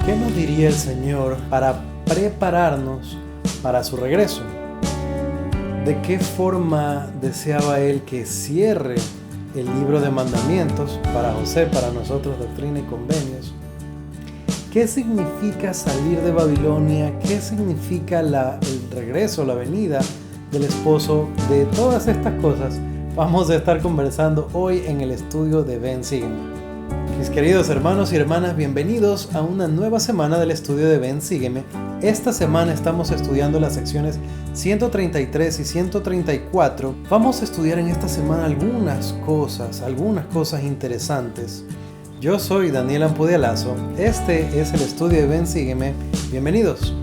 ¿Qué nos diría el Señor para prepararnos para su regreso? ¿De qué forma deseaba Él que cierre el libro de mandamientos para José, para nosotros, Doctrina y Convenios? ¿Qué significa salir de Babilonia? ¿Qué significa el regreso, la venida del esposo? De todas estas cosas vamos a estar conversando hoy en el estudio de Ven, Sígueme. Mis queridos hermanos y hermanas, bienvenidos a una nueva semana del estudio de Ven, Sígueme. Esta semana estamos estudiando las secciones 133 y 134. Vamos a estudiar en esta semana algunas cosas interesantes. Yo soy Daniel Ampudialazo. Este es el estudio de Ven, Sígueme. Bienvenidos.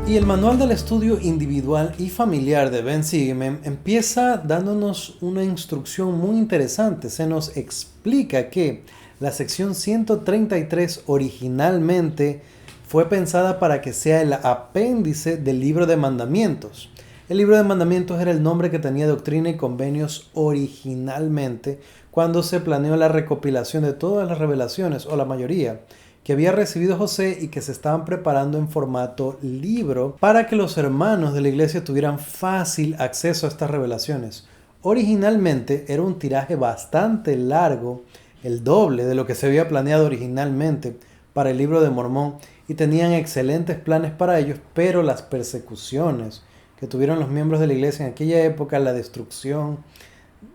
Y el manual del estudio individual y familiar de Ven, Sígueme empieza dándonos una instrucción muy interesante. Se nos explica que la sección 133 originalmente fue pensada para que sea el apéndice del libro de mandamientos. El libro de mandamientos era el nombre que tenía Doctrina y Convenios originalmente cuando se planeó la recopilación de todas las revelaciones, o la mayoría, que había recibido José y que se estaban preparando en formato libro para que los hermanos de la iglesia tuvieran fácil acceso a estas revelaciones. Originalmente era un tiraje bastante largo, el doble de lo que se había planeado originalmente para el libro de Mormón, y tenían excelentes planes para ellos, pero las persecuciones que tuvieron los miembros de la iglesia en aquella época, la destrucción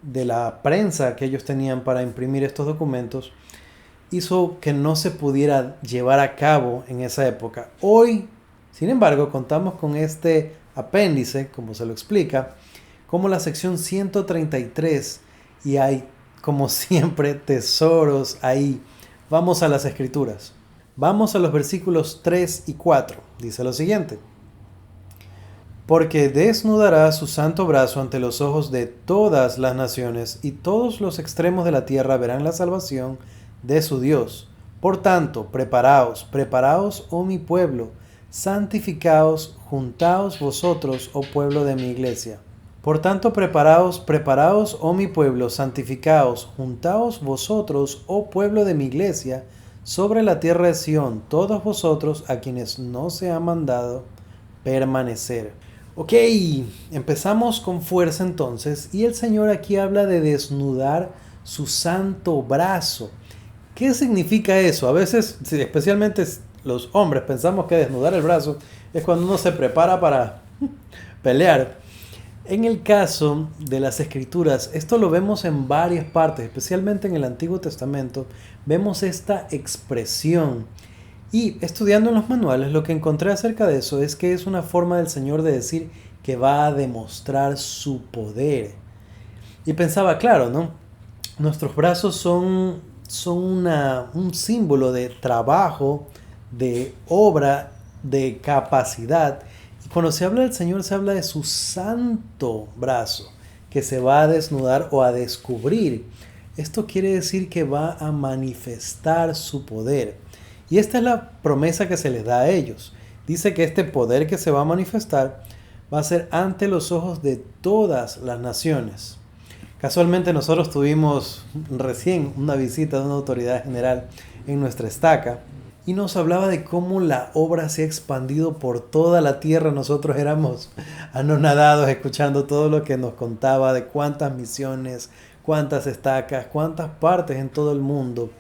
de la prensa que ellos tenían para imprimir estos documentos, hizo que no se pudiera llevar a cabo en esa época. Hoy, sin embargo, contamos con este apéndice, como se lo explica, como la sección 133, y hay, como siempre, tesoros ahí. Vamos a las escrituras. Vamos a los versículos 3 y 4. Dice lo siguiente: porque desnudará su santo brazo ante los ojos de todas las naciones, y todos los extremos de la tierra verán la salvación de su Dios. Por tanto, preparaos, oh mi pueblo, santificaos, juntaos vosotros, oh pueblo de mi iglesia. Por tanto, preparaos, oh mi pueblo, santificaos, juntaos vosotros, oh pueblo de mi iglesia, sobre la tierra de Sión, todos vosotros a quienes no se ha mandado permanecer. Ok, empezamos con fuerza entonces, y el Señor aquí habla de desnudar su santo brazo. ¿Qué significa eso? A veces, especialmente los hombres, pensamos que desnudar el brazo es cuando uno se prepara para pelear. En el caso de las Escrituras, esto lo vemos en varias partes, especialmente en el Antiguo Testamento, vemos esta expresión. Y estudiando en los manuales, lo que encontré acerca de eso es que es una forma del Señor de decir que va a demostrar su poder. Y pensaba, claro, ¿no? Nuestros brazos son un símbolo de trabajo, de obra, de capacidad. Y cuando se habla del Señor, se habla de su santo brazo, que se va a desnudar o a descubrir. Esto quiere decir que va a manifestar su poder. Y esta es la promesa que se les da a ellos. Dice que este poder que se va a manifestar va a ser ante los ojos de todas las naciones. Casualmente nosotros tuvimos recién una visita de una autoridad general en nuestra estaca y nos hablaba de cómo la obra se ha expandido por toda la tierra. Nosotros éramos anonadados escuchando todo lo que nos contaba de cuántas misiones, cuántas estacas, cuántas partes en todo el mundo.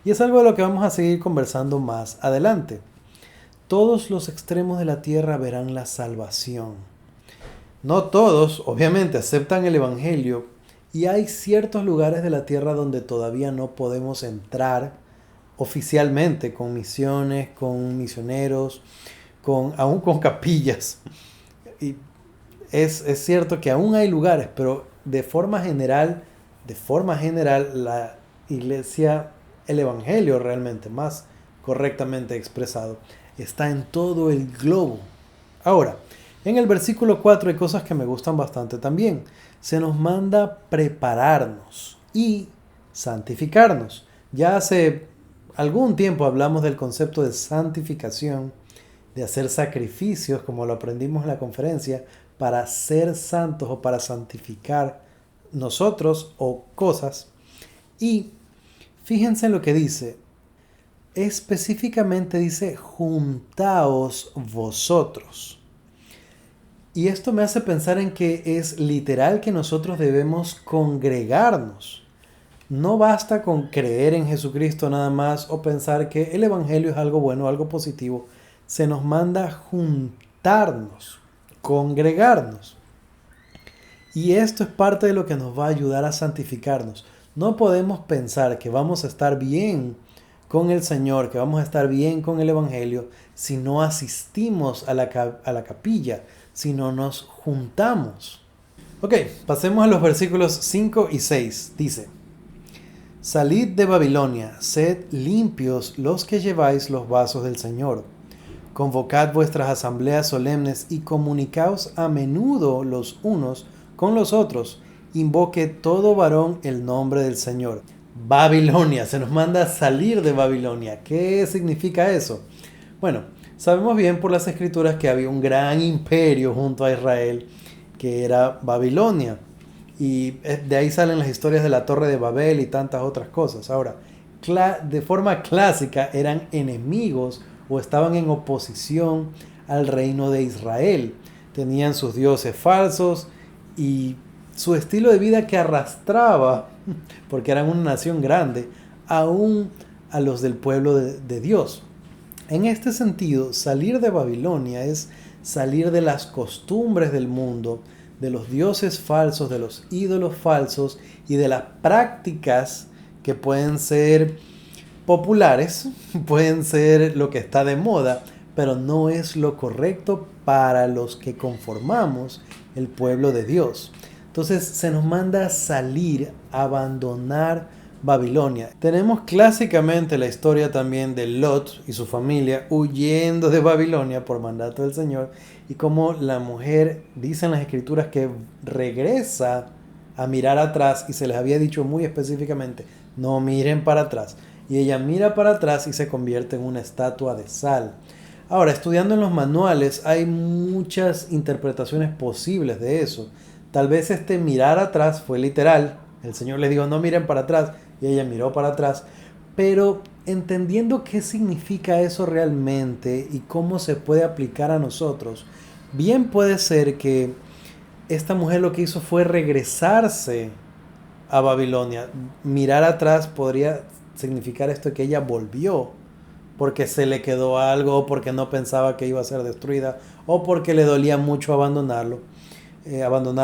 Y es algo de lo que vamos a seguir conversando más adelante. Todos los extremos de la tierra verán la salvación. No todos, obviamente, aceptan el Evangelio, y hay ciertos lugares de la tierra donde todavía no podemos entrar oficialmente con misiones, con misioneros, aún con capillas. Y es cierto que aún hay lugares, pero de forma general, la iglesia, el Evangelio realmente, más correctamente expresado, está en todo el globo. Ahora, en el versículo 4 hay cosas que me gustan bastante también. Se nos manda prepararnos y santificarnos. Ya hace algún tiempo hablamos del concepto de santificación, de hacer sacrificios, como lo aprendimos en la conferencia, para ser santos o para santificar nosotros o cosas. Y fíjense lo que dice. Específicamente dice, juntaos vosotros. Y esto me hace pensar en que es literal que nosotros debemos congregarnos. No basta con creer en Jesucristo nada más o pensar que el Evangelio es algo bueno, algo positivo. Se nos manda juntarnos, congregarnos. Y esto es parte de lo que nos va a ayudar a santificarnos. No podemos pensar que vamos a estar bien con el Señor, que vamos a estar bien con el Evangelio, si no asistimos a la capilla, si no nos juntamos. Ok, pasemos a los versículos 5 y 6. Dice, salid de Babilonia, sed limpios los que lleváis los vasos del Señor. Convocad vuestras asambleas solemnes y comunicaos a menudo los unos con los otros. Invoque todo varón el nombre del Señor. Babilonia, se nos manda a salir de Babilonia. ¿Qué significa eso? Bueno, sabemos bien por las escrituras que había un gran imperio junto a Israel que era Babilonia. Y de ahí salen las historias de la Torre de Babel y tantas otras cosas. Ahora, de forma clásica eran enemigos o estaban en oposición al reino de Israel. Tenían sus dioses falsos y su estilo de vida que arrastraba, porque eran una nación grande, aún a los del pueblo de Dios. En este sentido, salir de Babilonia es salir de las costumbres del mundo, de los dioses falsos, de los ídolos falsos y de las prácticas que pueden ser populares, pueden ser lo que está de moda, pero no es lo correcto para los que conformamos el pueblo de Dios. Entonces se nos manda a salir, a abandonar Babilonia. Tenemos clásicamente la historia también de Lot y su familia huyendo de Babilonia por mandato del Señor y cómo la mujer, dicen las escrituras, que regresa a mirar atrás y se les había dicho muy específicamente, no miren para atrás. Y ella mira para atrás y se convierte en una estatua de sal. Ahora, estudiando en los manuales hay muchas interpretaciones posibles de eso. Tal vez este mirar atrás fue literal. El Señor le dijo no miren para atrás y ella miró para atrás. Pero entendiendo qué significa eso realmente y cómo se puede aplicar a nosotros, bien puede ser que esta mujer lo que hizo fue regresarse a Babilonia. Mirar atrás podría significar esto, que ella volvió porque se le quedó algo, o porque no pensaba que iba a ser destruida, o porque le dolía mucho abandonar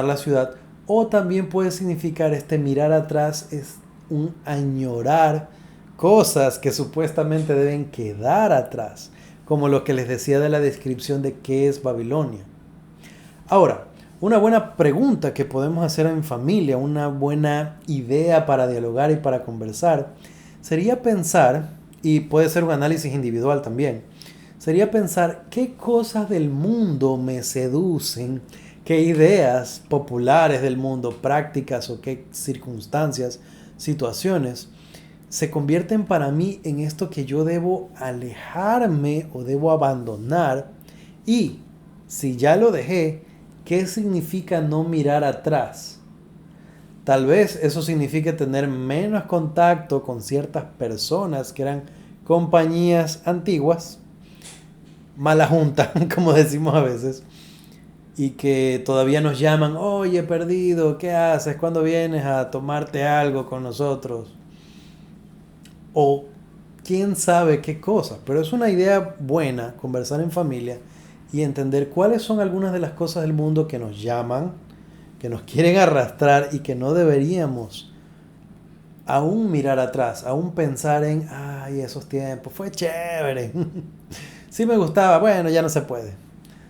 la ciudad. O también puede significar mirar atrás es un añorar cosas que supuestamente deben quedar atrás, como lo que les decía de la descripción de qué es Babilonia. Ahora, una buena pregunta que podemos hacer en familia, una buena idea para dialogar y para conversar, sería pensar, y puede ser un análisis individual también, sería pensar qué cosas del mundo me seducen, qué ideas populares del mundo, prácticas o qué circunstancias, situaciones, se convierten para mí en esto que yo debo alejarme o debo abandonar. Y si ya lo dejé, ¿qué significa no mirar atrás? Tal vez eso signifique tener menos contacto con ciertas personas que eran compañías antiguas, mala junta, como decimos a veces, y que todavía nos llaman, oye, perdido, ¿qué haces? ¿Cuándo vienes a tomarte algo con nosotros? O quién sabe qué cosa. Pero es una idea buena conversar en familia y entender cuáles son algunas de las cosas del mundo que nos llaman, que nos quieren arrastrar y que no deberíamos aún mirar atrás, aún pensar en, ay, esos tiempos, fue chévere. Sí me gustaba, bueno, ya no se puede.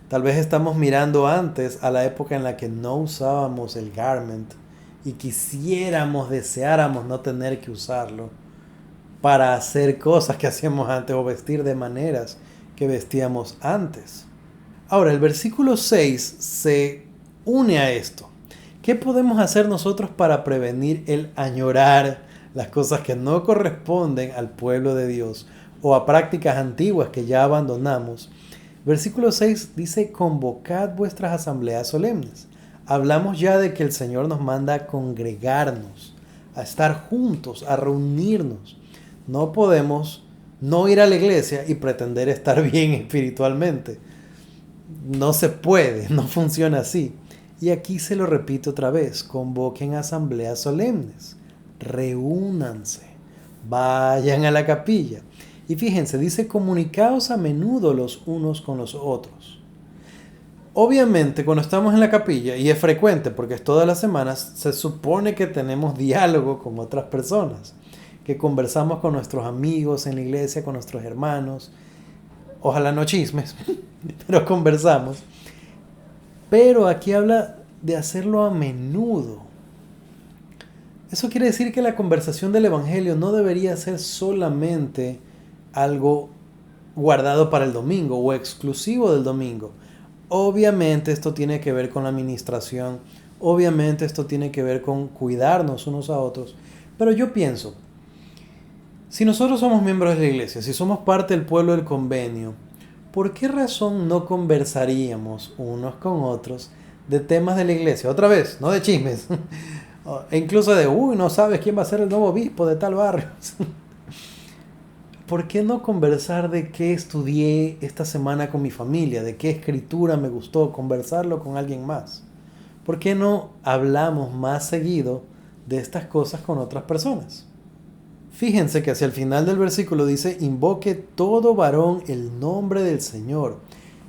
Tal vez estamos mirando antes a la época en la que no usábamos el garment y deseáramos no tener que usarlo para hacer cosas que hacíamos antes o vestir de maneras que vestíamos antes. Ahora, el versículo 6 se une a esto. ¿Qué podemos hacer nosotros para prevenir el añorar las cosas que no corresponden al pueblo de Dios o a prácticas antiguas que ya abandonamos? Versículo 6 dice, convocad vuestras asambleas solemnes. Hablamos ya de que el Señor nos manda a congregarnos, a estar juntos, a reunirnos. No podemos no ir a la iglesia y pretender estar bien espiritualmente. No se puede, no funciona así. Y aquí se lo repito otra vez, convoquen asambleas solemnes, reúnanse, vayan a la capilla. Y fíjense, dice comunicaos a menudo los unos con los otros. Obviamente, cuando estamos en la capilla, y es frecuente porque es todas las semanas, se supone que tenemos diálogo con otras personas, que conversamos con nuestros amigos en la iglesia, con nuestros hermanos. Ojalá no chismes, pero conversamos. Pero aquí habla de hacerlo a menudo. Eso quiere decir que la conversación del Evangelio no debería ser solamente algo guardado para el domingo o exclusivo del domingo. Obviamente esto tiene que ver con la administración, obviamente esto tiene que ver con cuidarnos unos a otros, pero yo pienso, si nosotros somos miembros de la iglesia, si somos parte del pueblo del convenio, ¿por qué razón no conversaríamos unos con otros de temas de la iglesia? Otra vez, no de chismes, e incluso de, no sabes quién va a ser el nuevo obispo de tal barrio. ¿Por qué no conversar de qué estudié esta semana con mi familia? ¿De qué escritura me gustó? Conversarlo con alguien más. ¿Por qué no hablamos más seguido de estas cosas con otras personas? Fíjense que hacia el final del versículo dice, invoque todo varón el nombre del Señor.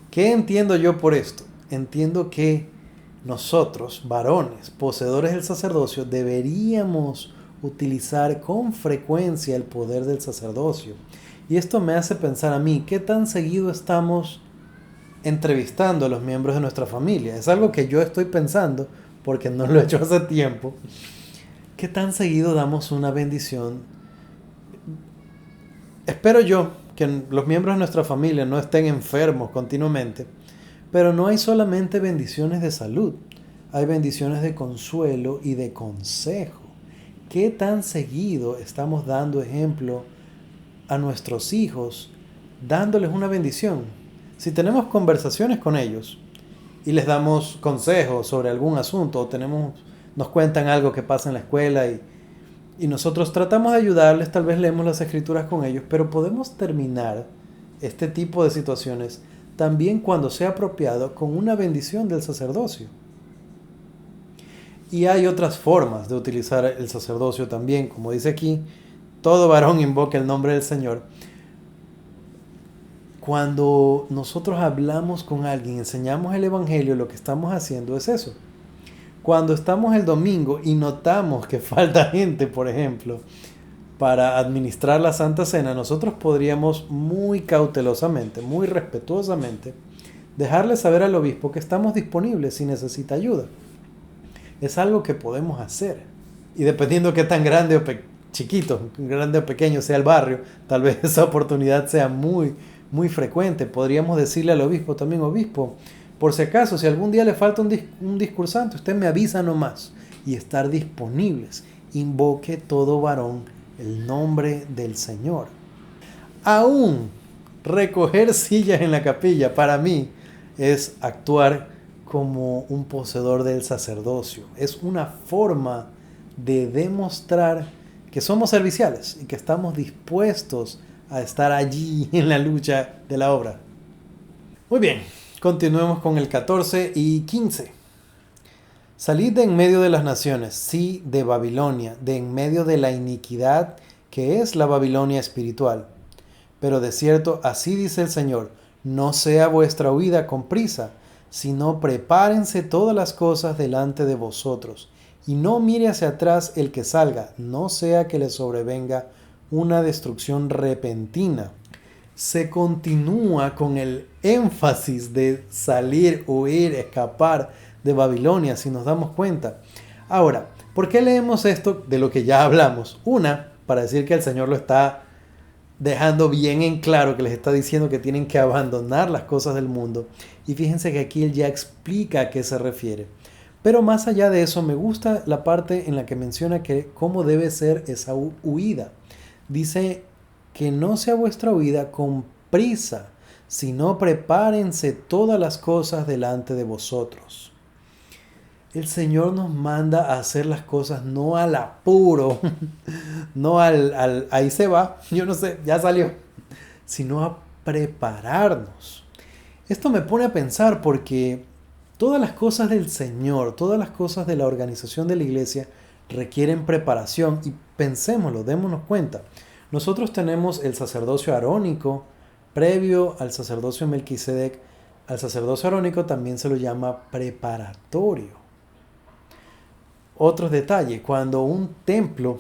¿Qué entiendo yo por esto? Entiendo que nosotros, varones, poseedores del sacerdocio, deberíamos utilizar con frecuencia el poder del sacerdocio. Y esto me hace pensar a mí, ¿qué tan seguido estamos entrevistando a los miembros de nuestra familia? Es algo que yo estoy pensando, porque no lo he hecho hace tiempo. ¿Qué tan seguido damos una bendición? Espero yo que los miembros de nuestra familia no estén enfermos continuamente, pero no hay solamente bendiciones de salud, hay bendiciones de consuelo y de consejo. ¿Qué tan seguido estamos dando ejemplo a nuestros hijos, dándoles una bendición? Si tenemos conversaciones con ellos y les damos consejos sobre algún asunto, o nos cuentan algo que pasa en la escuela y nosotros tratamos de ayudarles, tal vez leemos las escrituras con ellos, pero podemos terminar este tipo de situaciones también cuando sea apropiado con una bendición del sacerdocio. Y hay otras formas de utilizar el sacerdocio también, como dice aquí, todo varón invoca el nombre del Señor. Cuando nosotros hablamos con alguien, enseñamos el Evangelio, lo que estamos haciendo es eso. Cuando estamos el domingo y notamos que falta gente, por ejemplo, para administrar la Santa Cena, nosotros podríamos muy cautelosamente, muy respetuosamente, dejarle saber al obispo que estamos disponibles si necesita ayuda. Es algo que podemos hacer. Y dependiendo qué tan grande o chiquito, grande o pequeño sea el barrio, tal vez esa oportunidad sea muy, muy frecuente. Podríamos decirle al obispo también, obispo, por si acaso, si algún día le falta un discursante, usted me avisa nomás. Y estar disponibles. Invoque todo varón el nombre del Señor. Aún recoger sillas en la capilla, para mí, es actuar como un poseedor del sacerdocio. Es una forma de demostrar que somos serviciales y que estamos dispuestos a estar allí en la lucha de la obra. Muy bien, continuemos con el 14 y 15. Salid de en medio de las naciones, sí, de Babilonia, de en medio de la iniquidad que es la Babilonia espiritual. Pero de cierto, así dice el Señor, no sea vuestra huida con prisa, sino prepárense todas las cosas delante de vosotros, y no mire hacia atrás el que salga, no sea que le sobrevenga una destrucción repentina. Se continúa con el énfasis de salir, huir, escapar de Babilonia, si nos damos cuenta. Ahora, ¿por qué leemos esto de lo que ya hablamos? Una, para decir que el Señor lo está dejando bien en claro, que les está diciendo que tienen que abandonar las cosas del mundo. Y fíjense que aquí él ya explica a qué se refiere. Pero más allá de eso, me gusta la parte en la que menciona que cómo debe ser esa huida. Dice que no sea vuestra huida con prisa, sino prepárense todas las cosas delante de vosotros. El Señor nos manda a hacer las cosas no al apuro, no ahí se va, yo no sé, ya salió, sino a prepararnos. Esto me pone a pensar porque todas las cosas del Señor, todas las cosas de la organización de la iglesia requieren preparación y pensémoslo, démonos cuenta. Nosotros tenemos el sacerdocio arónico previo al sacerdocio Melquisedec. Al sacerdocio arónico también se lo llama preparatorio. Otro detalle, cuando un templo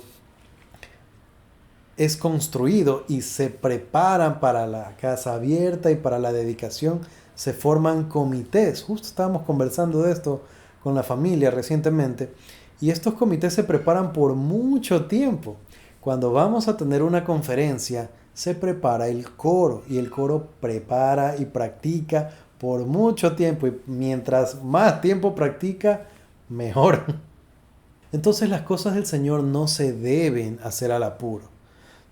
es construido y se preparan para la casa abierta y para la dedicación, se forman comités. Justo estábamos conversando de esto con la familia recientemente. Y estos comités se preparan por mucho tiempo. Cuando vamos a tener una conferencia, se prepara el coro y el coro prepara y practica por mucho tiempo. Y mientras más tiempo practica, mejor. Entonces las cosas del Señor no se deben hacer al apuro.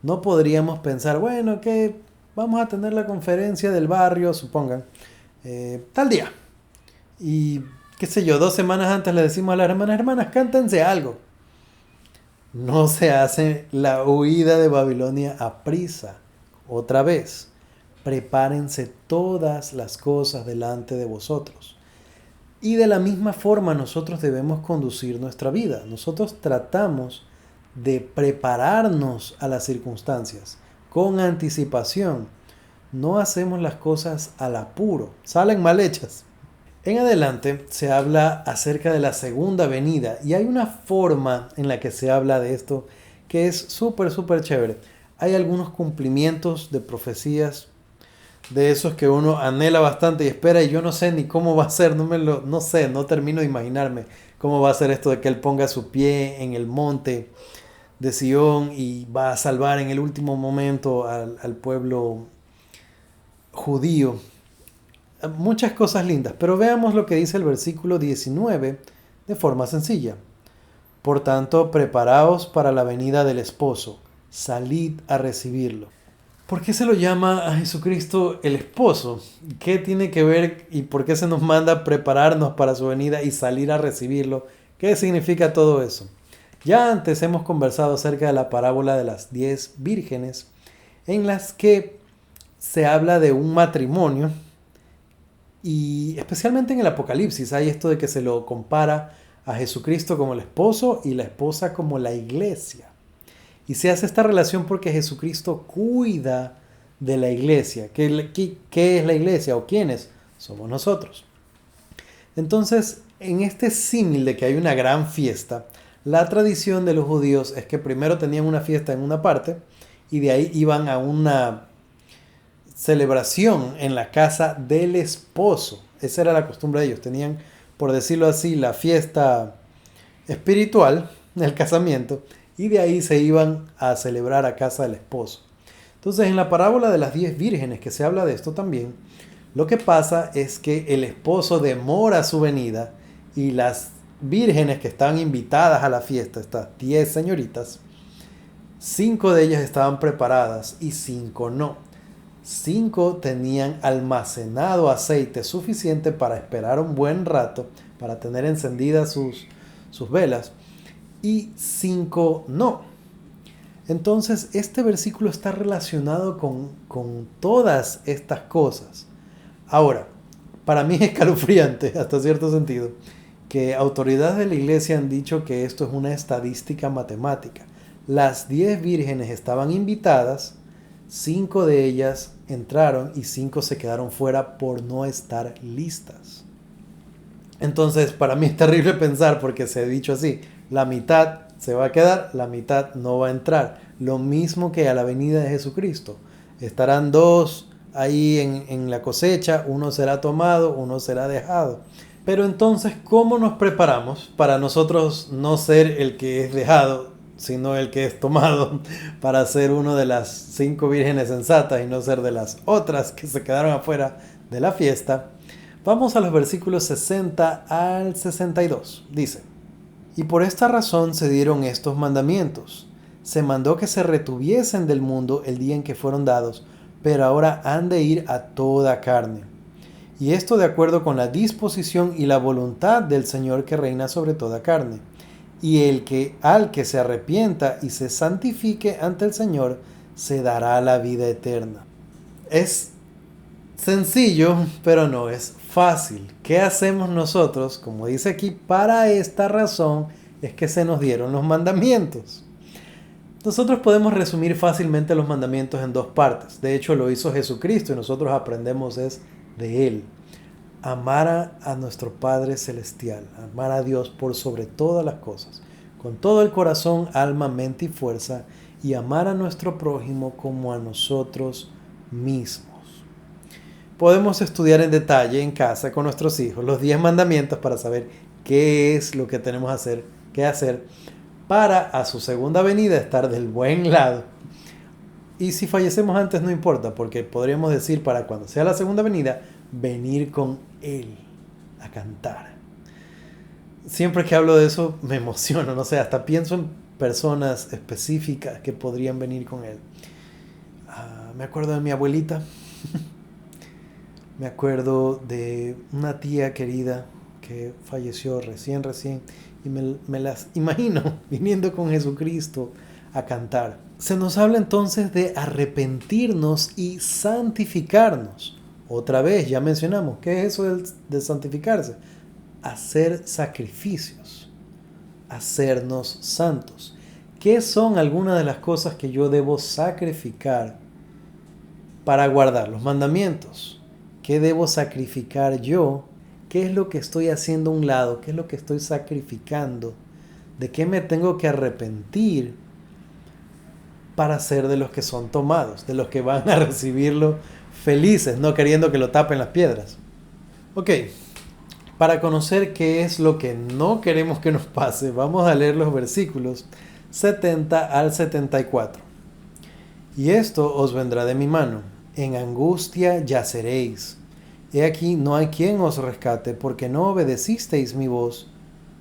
No podríamos pensar, bueno, que vamos a tener la conferencia del barrio, supongan, tal día. Y qué sé yo, 2 semanas antes le decimos a las hermanas, cántense algo. No se hace la huida de Babilonia a prisa. Otra vez, prepárense todas las cosas delante de vosotros. Y de la misma forma nosotros debemos conducir nuestra vida. Nosotros tratamos de prepararnos a las circunstancias con anticipación. No hacemos las cosas al apuro, salen mal hechas. En adelante se habla acerca de la segunda venida y hay una forma en la que se habla de esto que es súper chévere. Hay algunos cumplimientos de profecías de esos que uno anhela bastante y espera, y yo no sé ni cómo va a ser, no sé, no termino de imaginarme cómo va a ser esto de que él ponga su pie en el monte de Sion y va a salvar en el último momento al pueblo judío. Muchas cosas lindas, pero veamos lo que dice el versículo 19 de forma sencilla. Por tanto, preparaos para la venida del esposo, salid a recibirlo. ¿Por qué se lo llama a Jesucristo el esposo? ¿Qué tiene que ver y por qué se nos manda prepararnos para su venida y salir a recibirlo? ¿Qué significa todo eso? Ya antes hemos conversado acerca de la parábola de las 10 vírgenes, en las que se habla de un matrimonio, y especialmente en el Apocalipsis hay esto de que se lo compara a Jesucristo como el esposo y la esposa como la iglesia. Y se hace esta relación porque Jesucristo cuida de la iglesia. ¿Qué es la iglesia o quiénes? Somos nosotros. Entonces, en este símil de que hay una gran fiesta, la tradición de los judíos es que primero tenían una fiesta en una parte y de ahí iban a una celebración en la casa del esposo. Esa era la costumbre de ellos. Tenían, por decirlo así, la fiesta espiritual, el casamiento, y de ahí se iban a celebrar a casa del esposo. Entonces, en la parábola de las 10 vírgenes, que se habla de esto también, lo que pasa es que el esposo demora su venida y las vírgenes que estaban invitadas a la fiesta, estas 10 señoritas, 5 de ellas estaban preparadas y 5 no. 5 tenían almacenado aceite suficiente para esperar un buen rato, para tener encendidas sus velas, y 5 no. Entonces este versículo está relacionado con todas estas cosas. Ahora, para mí es escalofriante hasta cierto sentido que autoridades de la iglesia han dicho que esto es una estadística matemática. Las 10 vírgenes estaban invitadas, 5 de ellas entraron y 5 se quedaron fuera por no estar listas. Entonces, para mí es terrible pensar, porque se ha dicho así, la mitad se va a quedar, la mitad no va a entrar. Lo mismo que a la venida de Jesucristo. Estarán 2 ahí en la cosecha, uno será tomado, uno será dejado. Pero entonces, ¿cómo nos preparamos para nosotros no ser el que es dejado, sino el que es tomado, para ser uno de las 5 vírgenes sensatas y no ser de las otras que se quedaron afuera de la fiesta? Vamos a los versículos 60 al 62. Dice: y por esta razón se dieron estos mandamientos. Se mandó que se retuviesen del mundo el día en que fueron dados, pero ahora han de ir a toda carne. y esto de acuerdo con la disposición y la voluntad del Señor que reina sobre toda carne. Y al que se arrepienta y se santifique ante el Señor, se dará la vida eterna. Es sencillo, pero no es fácil. ¿Qué hacemos nosotros? Como dice aquí, para esta razón es que se nos dieron los mandamientos. Nosotros podemos resumir fácilmente los mandamientos en dos partes. De hecho, lo hizo Jesucristo y nosotros aprendemos es de Él. Amar a nuestro Padre Celestial, amar a Dios por sobre todas las cosas, con todo el corazón, alma, mente y fuerza, y amar a nuestro prójimo como a nosotros mismos. Podemos estudiar en detalle en casa con nuestros hijos los 10 mandamientos para saber qué es lo que tenemos que hacer para a su segunda venida estar del buen lado. Y si fallecemos antes no importa, porque podríamos decir para cuando sea la segunda venida, venir con Él a cantar. Siempre que hablo de eso me emociono, no sé, hasta pienso en personas específicas que podrían venir con Él. Me acuerdo de mi abuelita, me acuerdo de una tía querida que falleció recién, y me las imagino viniendo con Jesucristo a cantar. Se nos habla entonces de arrepentirnos y santificarnos. Otra vez, ya mencionamos, ¿qué es eso de santificarse? Hacer sacrificios, hacernos santos. ¿Qué son algunas de las cosas que yo debo sacrificar para guardar los mandamientos? ¿Qué debo sacrificar yo? ¿Qué es lo que estoy haciendo a un lado? ¿Qué es lo que estoy sacrificando? ¿De qué me tengo que arrepentir para ser de los que son tomados, de los que van a recibirlo felices, no queriendo que lo tapen las piedras? Ok, para conocer qué es lo que no queremos que nos pase, vamos a leer los versículos 70 al 74. Y esto os vendrá de mi mano, en angustia yaceréis. He aquí no hay quien os rescate, porque no obedecisteis mi voz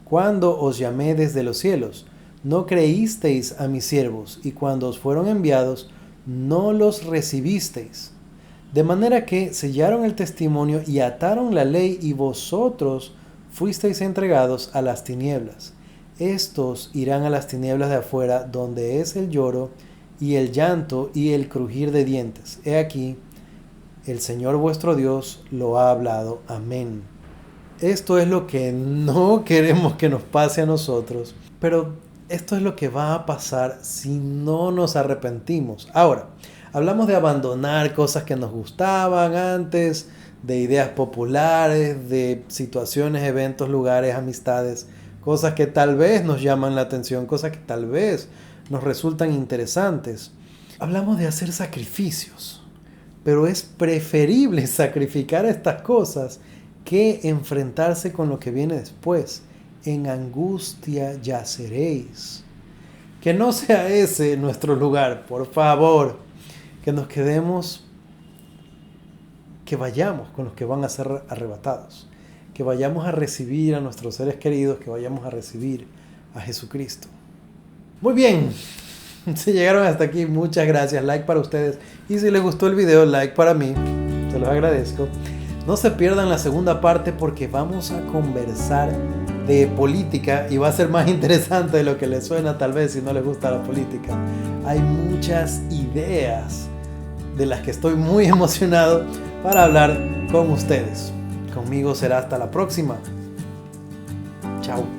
cuando os llamé desde los cielos. No creísteis a mis siervos, y cuando os fueron enviados, no los recibisteis. De manera que sellaron el testimonio y ataron la ley, y vosotros fuisteis entregados a las tinieblas. Estos irán a las tinieblas de afuera, donde es el lloro, y el llanto, y el crujir de dientes. He aquí, el Señor vuestro Dios lo ha hablado. Amén. Esto es lo que no queremos que nos pase a nosotros, pero esto es lo que va a pasar si no nos arrepentimos. Ahora, hablamos de abandonar cosas que nos gustaban antes, de ideas populares, de situaciones, eventos, lugares, amistades, cosas que tal vez nos llaman la atención, cosas que tal vez nos resultan interesantes. Hablamos de hacer sacrificios. Pero es preferible sacrificar estas cosas que enfrentarse con lo que viene después. En angustia yaceréis. Que no sea ese nuestro lugar, por favor. Que nos quedemos, que vayamos con los que van a ser arrebatados. Que vayamos a recibir a nuestros seres queridos, que vayamos a recibir a Jesucristo. Muy bien. Si llegaron hasta aquí, muchas gracias. Like para ustedes. Y si les gustó el video, like para mí. Se los agradezco. No se pierdan la segunda parte porque vamos a conversar de política y va a ser más interesante de lo que les suena tal vez si no les gusta la política. Hay muchas ideas de las que estoy muy emocionado para hablar con ustedes. Conmigo será hasta la próxima. Chao.